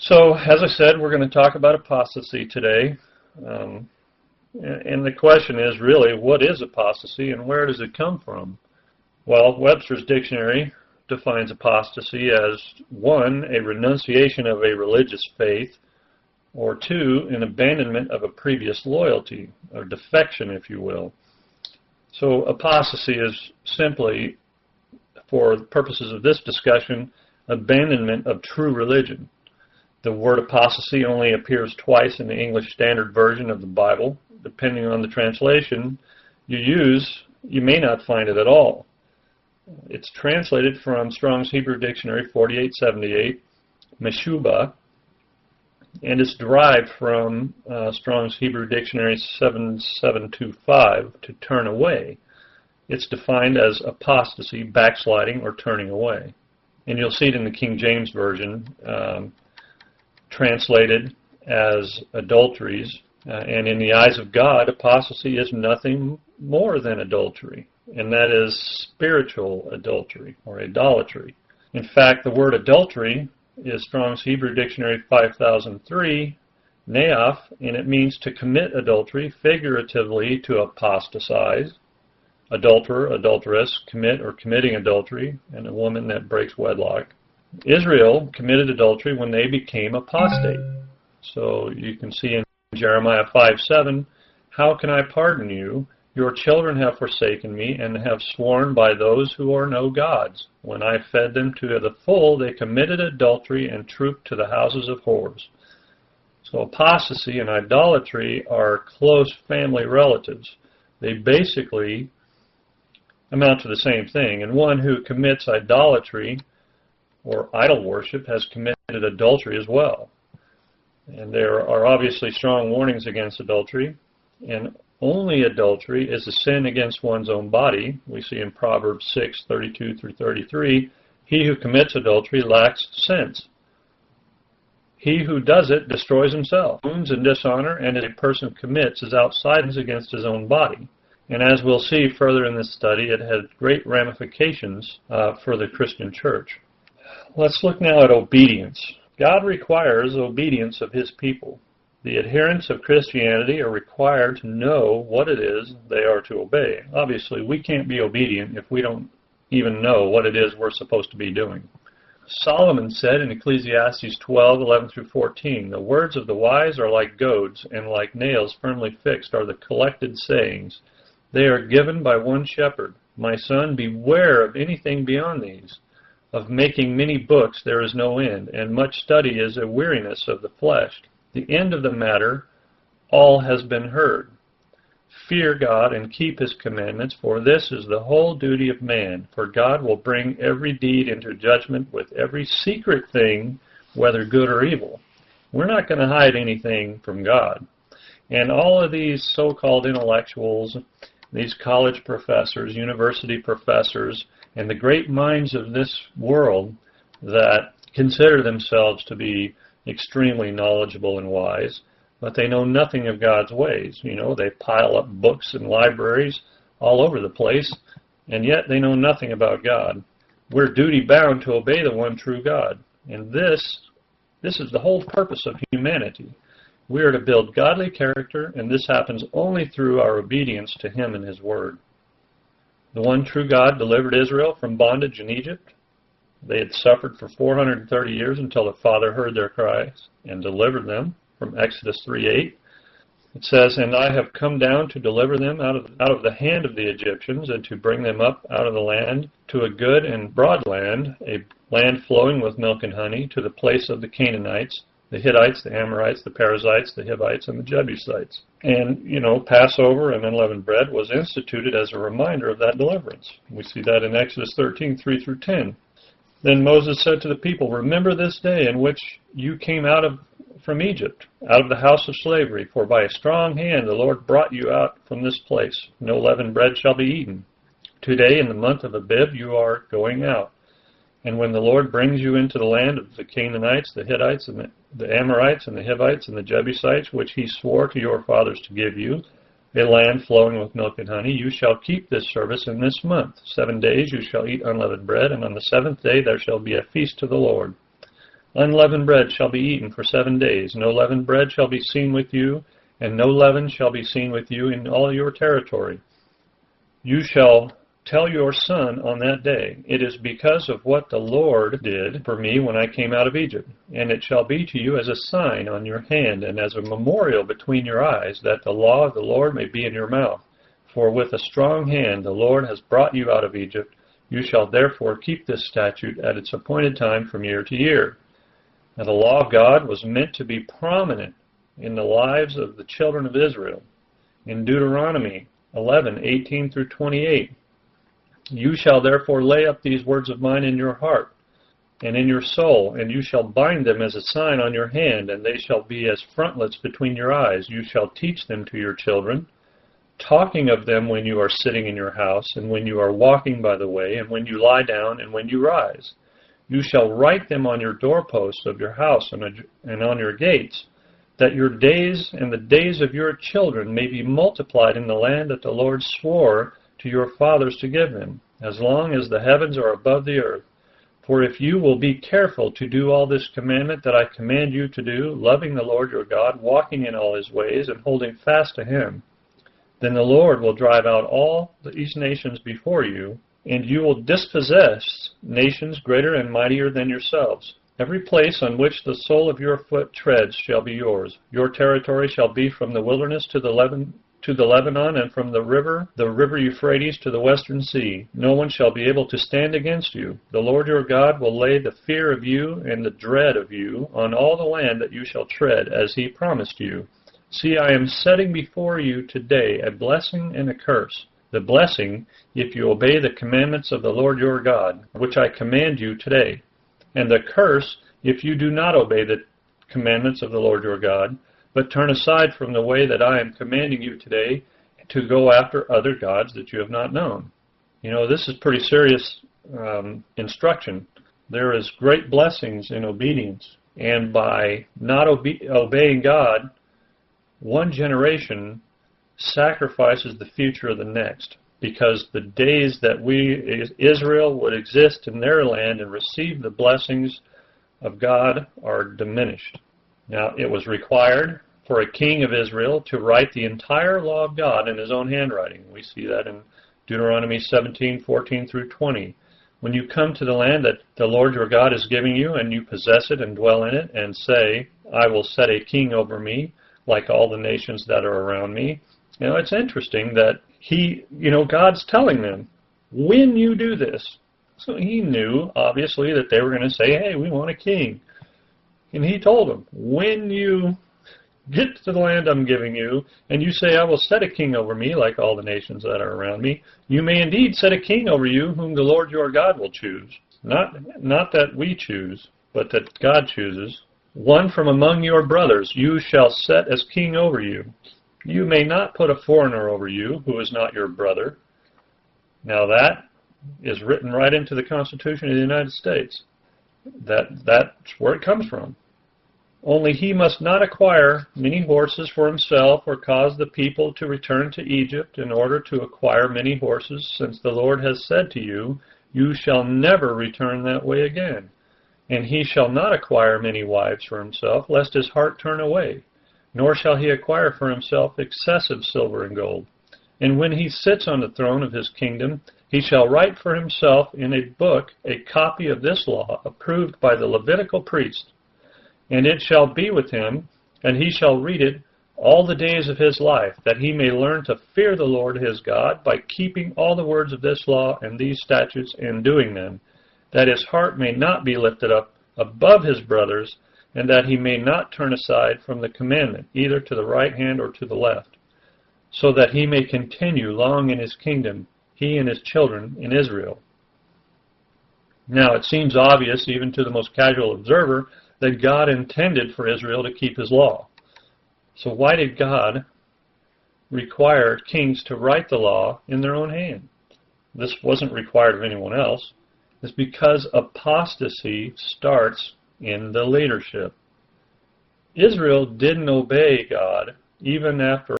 So, as I said, we're going to talk about apostasy today. And the question is really, what is apostasy and where does it come from? Well, Webster's dictionary defines apostasy as 1, a renunciation of a religious faith, or 2, an abandonment of a previous loyalty, or defection, if you will. So apostasy is simply, for the purposes of this discussion, abandonment of true religion. The word apostasy only appears twice in the English Standard Version of the Bible. Depending on the translation you use, you may not find it at all. It's translated from Strong's Hebrew Dictionary 4878, Meshubah, and it's derived from Strong's Hebrew Dictionary 7725, to turn away. It's defined as apostasy, backsliding, or turning away. And you'll see it in the King James Version, translated as adulteries. And in the eyes of God, apostasy is nothing more than adultery, and that is spiritual adultery or idolatry. In fact, the word adultery is Strong's Hebrew Dictionary 5003, neaf, and it means to commit adultery, figuratively to apostatize, adulterer, adulteress, commit or committing adultery, and a woman that breaks wedlock. Israel committed adultery when they became apostate. So you can see in Jeremiah 5:7, how can I pardon you? Your children have forsaken me and have sworn by those who are no gods. When I fed them to the full, they committed adultery and trooped to the houses of whores. So apostasy and idolatry are close family relatives. They basically amount to the same thing. And one who commits idolatry or idol worship has committed adultery as well. And there are obviously strong warnings against adultery, and only adultery is a sin against one's own body. We see in Proverbs 6:32 through 33, he who commits adultery lacks sense. He who does it destroys himself. Wounds and dishonor, and a person commits is outside against his own body. And as we'll see further in this study, it has great ramifications for the Christian church. Let's look now at obedience. God requires obedience of His people. The adherents of Christianity are required to know what it is they are to obey. Obviously, we can't be obedient if we don't even know what it is we're supposed to be doing. Solomon said in Ecclesiastes 12:11 through 14, the words of the wise are like goads, and like nails firmly fixed are the collected sayings. They are given by one shepherd. My son, beware of anything beyond these. Of making many books there is no end, and much study is a weariness of the flesh. The end of the matter, all has been heard. Fear God and keep His commandments, for this is the whole duty of man. For God will bring every deed into judgment with every secret thing, whether good or evil. We're not going to hide anything from God. And all of these so-called intellectuals, these college professors, university professors, and the great minds of this world that consider themselves to be extremely knowledgeable and wise, but they know nothing of God's ways. You know, they pile up books and libraries all over the place, and yet they know nothing about God. We're duty-bound to obey the one true God, and this is the whole purpose of humanity. We are to build godly character, and this happens only through our obedience to Him and His Word. The one true God delivered Israel from bondage in Egypt. They had suffered for 430 years until the Father heard their cries and delivered them from Exodus 3:8. It says, and I have come down to deliver them out of the hand of the Egyptians, and to bring them up out of the land to a good and broad land, a land flowing with milk and honey, to the place of the Canaanites, the Hittites, the Amorites, the Perizzites, the Hivites, and the Jebusites. And, you know, Passover and unleavened bread was instituted as a reminder of that deliverance. We see that in Exodus 13:3 through 10. Then Moses said to the people, remember this day in which you came out from Egypt, out of the house of slavery, for by a strong hand the Lord brought you out from this place. No leavened bread shall be eaten. Today, in the month of Abib, you are going out. And when the Lord brings you into the land of the Canaanites, the Hittites, and the Amorites, and the Hivites, and the Jebusites, which He swore to your fathers to give you, a land flowing with milk and honey, you shall keep this service in this month. 7 days you shall eat unleavened bread, and on the seventh day there shall be a feast to the Lord. Unleavened bread shall be eaten for 7 days. No leavened bread shall be seen with you, and no leaven shall be seen with you in all your territory. You shall tell your son on that day, it is because of what the Lord did for me when I came out of Egypt. And it shall be to you as a sign on your hand, and as a memorial between your eyes, that the law of the Lord may be in your mouth. For with a strong hand the Lord has brought you out of Egypt. You shall therefore keep this statute at its appointed time from year to year. Now the law of God was meant to be prominent in the lives of the children of Israel. In Deuteronomy 11:18 through 28, you shall therefore lay up these words of mine in your heart and in your soul, and you shall bind them as a sign on your hand, and they shall be as frontlets between your eyes. You shall teach them to your children, talking of them when you are sitting in your house, and when you are walking by the way, and when you lie down, and when you rise. You shall write them on your doorposts of your house and on your gates, that your days and the days of your children may be multiplied in the land that the Lord swore to your fathers to give them, as long as the heavens are above the earth. For if you will be careful to do all this commandment that I command you to do, loving the Lord your God, walking in all his ways, and holding fast to him, then the Lord will drive out all these nations before you, and you will dispossess nations greater and mightier than yourselves. Every place on which the sole of your foot treads shall be yours. Your territory shall be from the wilderness to the Lebanon, and from the river Euphrates to the western sea. No one shall be able to stand against you. The Lord your God will lay the fear of you and the dread of you on all the land that you shall tread, as he promised you. See, I am setting before you today a blessing and a curse. The blessing, if you obey the commandments of the Lord your God, which I command you today. And the curse, if you do not obey the commandments of the Lord your God, but turn aside from the way that I am commanding you today to go after other gods that you have not known. You know, this is pretty serious instruction. There is great blessings in obedience. And by not obeying God, one generation sacrifices the future of the next, because the days that Israel would exist in their land and receive the blessings of God are diminished. Now, it was required for a king of Israel to write the entire law of God in his own handwriting. We see that in Deuteronomy 17:14 through 20. When you come to the land that the Lord your God is giving you, and you possess it and dwell in it, and say, I will set a king over me, like all the nations that are around me. You know, it's interesting that God's telling them, when you do this. So he knew, obviously, that they were going to say, hey, we want a king. And he told them, when you get to the land I'm giving you, and you say, I will set a king over me, like all the nations that are around me, you may indeed set a king over you, whom the Lord your God will choose. Not that we choose, but that God chooses. One from among your brothers you shall set as king over you. You may not put a foreigner over you, who is not your brother. Now that is written right into the Constitution of the United States. That's where it comes from. Only he must not acquire many horses for himself, or cause the people to return to Egypt in order to acquire many horses, since the Lord has said to you, you shall never return that way again. And he shall not acquire many wives for himself, lest his heart turn away. Nor shall he acquire for himself excessive silver and gold. And when he sits on the throne of his kingdom, he shall write for himself in a book a copy of this law, approved by the Levitical priest. And it shall be with him, and he shall read it all the days of his life, that he may learn to fear the Lord his God by keeping all the words of this law and these statutes and doing them, that his heart may not be lifted up above his brothers, and that he may not turn aside from the commandment, either to the right hand or to the left, so that he may continue long in his kingdom, he and his children in Israel. Now it seems obvious, even to the most casual observer, that God intended for Israel to keep his law. So why did God require kings to write the law in their own hand? This wasn't required of anyone else. It's because apostasy starts in the leadership. Israel didn't obey God even after